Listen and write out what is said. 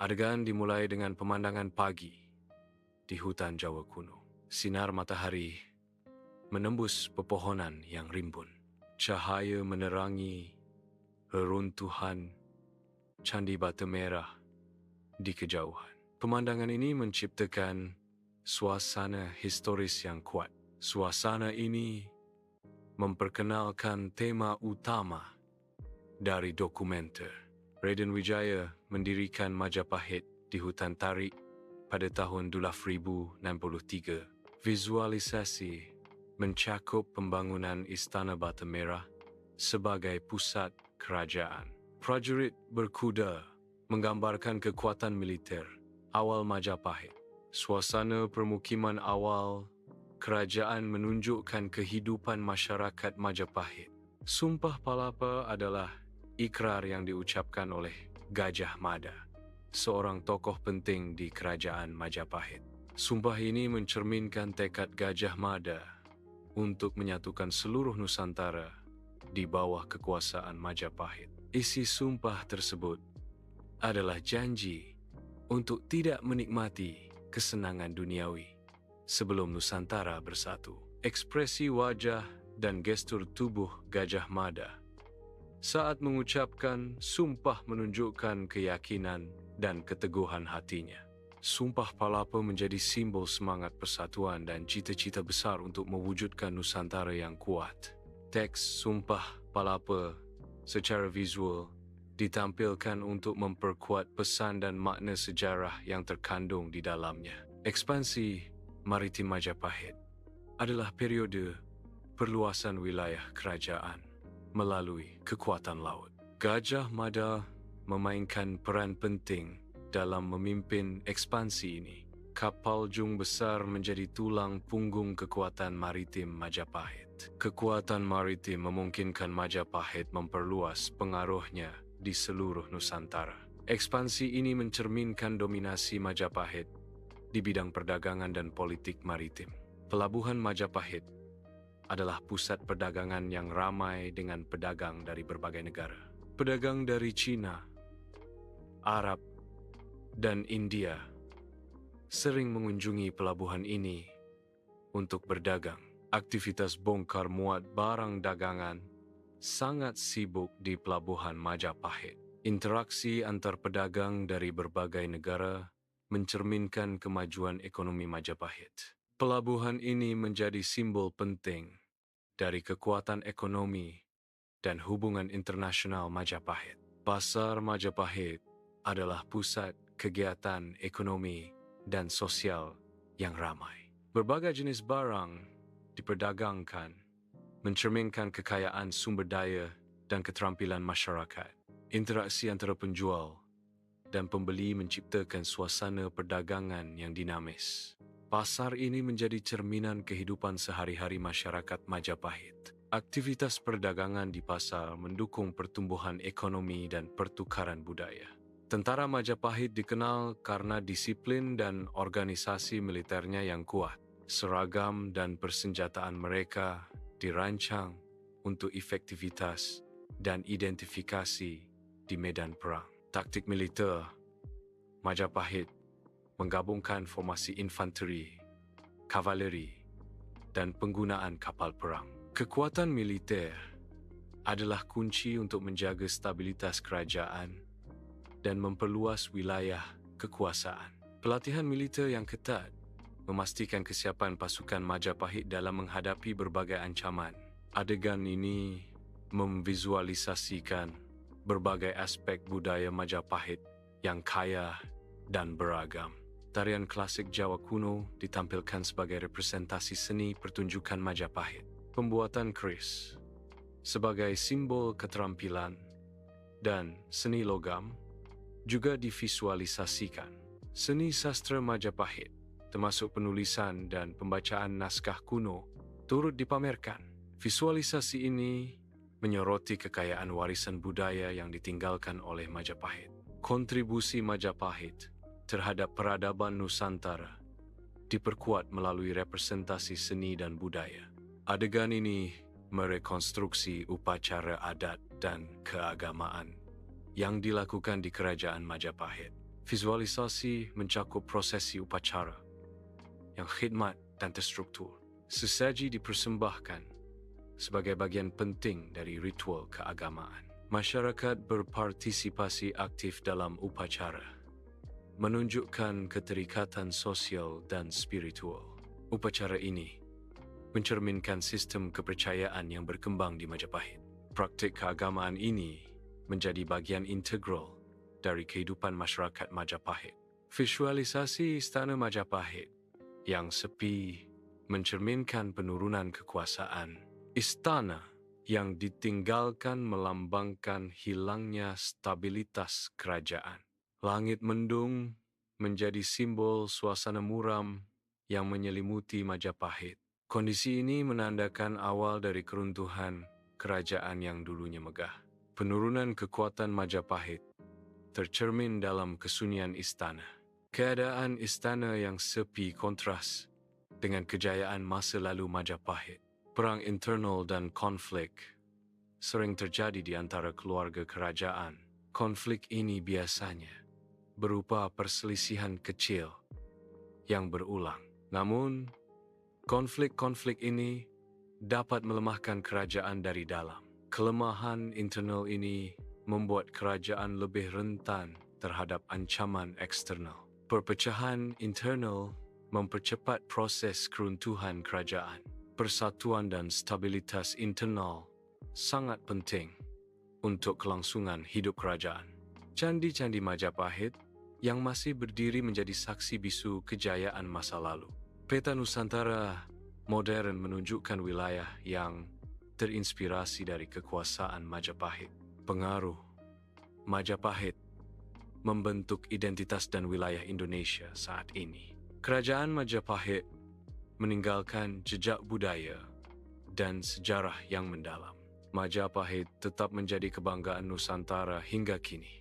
Adegan dimulai dengan pemandangan pagi di hutan Jawa kuno. Sinar matahari menembus pepohonan yang rimbun. Cahaya menerangi reruntuhan Candi Batu Merah di kejauhan. Pemandangan ini menciptakan suasana historis yang kuat. Suasana ini memperkenalkan tema utama dari dokumenter. Raden Wijaya mendirikan Majapahit di hutan Tarik pada tahun 2063. Visualisasi mencakup pembangunan Istana Batu Merah sebagai pusat kerajaan. Prajurit berkuda menggambarkan kekuatan militer awal Majapahit. Suasana permukiman awal kerajaan menunjukkan kehidupan masyarakat Majapahit. Sumpah Palapa adalah ikrar yang diucapkan oleh Gajah Mada, seorang tokoh penting di kerajaan Majapahit. Sumpah ini mencerminkan tekad Gajah Mada untuk menyatukan seluruh Nusantara di bawah kekuasaan Majapahit. Isi sumpah tersebut adalah janji untuk tidak menikmati kesenangan duniawi sebelum Nusantara bersatu. Ekspresi wajah dan gestur tubuh Gajah Mada saat mengucapkan sumpah menunjukkan keyakinan dan keteguhan hatinya. Sumpah Palapa menjadi simbol semangat persatuan dan cita-cita besar untuk mewujudkan Nusantara yang kuat. Teks Sumpah Palapa secara visual ditampilkan untuk memperkuat pesan dan makna sejarah yang terkandung di dalamnya. Ekspansi maritim Majapahit adalah periode perluasan wilayah kerajaan melalui kekuatan laut. Gajah Mada memainkan peran penting dalam memimpin ekspansi ini. Kapal jung besar menjadi tulang punggung kekuatan maritim Majapahit. Kekuatan maritim memungkinkan Majapahit memperluas pengaruhnya di seluruh Nusantara. Ekspansi ini mencerminkan dominasi Majapahit di bidang perdagangan dan politik maritim. Pelabuhan Majapahit adalah pusat perdagangan yang ramai dengan pedagang dari berbagai negara. Pedagang dari Cina, Arab, dan India sering mengunjungi pelabuhan ini untuk berdagang. Aktivitas bongkar muat barang dagangan sangat sibuk di pelabuhan Majapahit. Interaksi antar pedagang dari berbagai negara mencerminkan kemajuan ekonomi Majapahit. Pelabuhan ini menjadi simbol penting dari kekuatan ekonomi dan hubungan internasional Majapahit. Pasar Majapahit adalah pusat kegiatan ekonomi dan sosial yang ramai. Berbagai jenis barang diperdagangkan, mencerminkan kekayaan sumber daya dan keterampilan masyarakat. Interaksi antara penjual dan pembeli menciptakan suasana perdagangan yang dinamis. Pasar ini menjadi cerminan kehidupan sehari-hari masyarakat Majapahit. Aktivitas perdagangan di pasar mendukung pertumbuhan ekonomi dan pertukaran budaya. Tentara Majapahit dikenal karena disiplin dan organisasi militernya yang kuat. Seragam dan persenjataan mereka dirancang untuk efektivitas dan identifikasi di medan perang. Taktik militer Majapahit menggabungkan formasi infanteri, kavaleri, dan penggunaan kapal perang. Kekuatan militer adalah kunci untuk menjaga stabilitas kerajaan dan memperluas wilayah kekuasaan. Pelatihan militer yang ketat memastikan kesiapan pasukan Majapahit dalam menghadapi berbagai ancaman. Adegan ini memvisualisasikan berbagai aspek budaya Majapahit yang kaya dan beragam. Tarian klasik Jawa kuno ditampilkan sebagai representasi seni pertunjukan Majapahit. Pembuatan keris sebagai simbol keterampilan dan seni logam juga divisualisasikan. Seni sastra Majapahit, termasuk penulisan dan pembacaan naskah kuno, turut dipamerkan. Visualisasi ini menyoroti kekayaan warisan budaya yang ditinggalkan oleh Majapahit. Kontribusi Majapahit terhadap peradaban Nusantara diperkuat melalui representasi seni dan budaya. Adegan ini merekonstruksi upacara adat dan keagamaan yang dilakukan di kerajaan Majapahit. Visualisasi mencakup prosesi upacara yang khidmat dan terstruktur. Sesaji dipersembahkan sebagai bagian penting dari ritual keagamaan. Masyarakat berpartisipasi aktif dalam upacara, menunjukkan keterikatan sosial dan spiritual. Upacara ini mencerminkan sistem kepercayaan yang berkembang di Majapahit. Praktik keagamaan ini menjadi bagian integral dari kehidupan masyarakat Majapahit. Visualisasi Istana Majapahit yang sepi mencerminkan penurunan kekuasaan. Istana yang ditinggalkan melambangkan hilangnya stabilitas kerajaan. Langit mendung menjadi simbol suasana muram yang menyelimuti Majapahit. Kondisi ini menandakan awal dari keruntuhan kerajaan yang dulunya megah. Penurunan kekuatan Majapahit tercermin dalam kesunyian istana. Keadaan istana yang sepi kontras dengan kejayaan masa lalu Majapahit. Perang internal dan konflik sering terjadi di antara keluarga kerajaan. Konflik ini biasanya berupa perselisihan kecil yang berulang. Namun, konflik-konflik ini dapat melemahkan kerajaan dari dalam. Kelemahan internal ini membuat kerajaan lebih rentan terhadap ancaman eksternal. Perpecahan internal mempercepat proses keruntuhan kerajaan. Persatuan dan stabilitas internal sangat penting untuk kelangsungan hidup kerajaan. Candi-candi Majapahit yang masih berdiri menjadi saksi bisu kejayaan masa lalu. Peta Nusantara modern menunjukkan wilayah yang terinspirasi dari kekuasaan Majapahit. Pengaruh Majapahit membentuk identitas dan wilayah Indonesia saat ini. Kerajaan Majapahit meninggalkan jejak budaya dan sejarah yang mendalam. Majapahit tetap menjadi kebanggaan Nusantara hingga kini.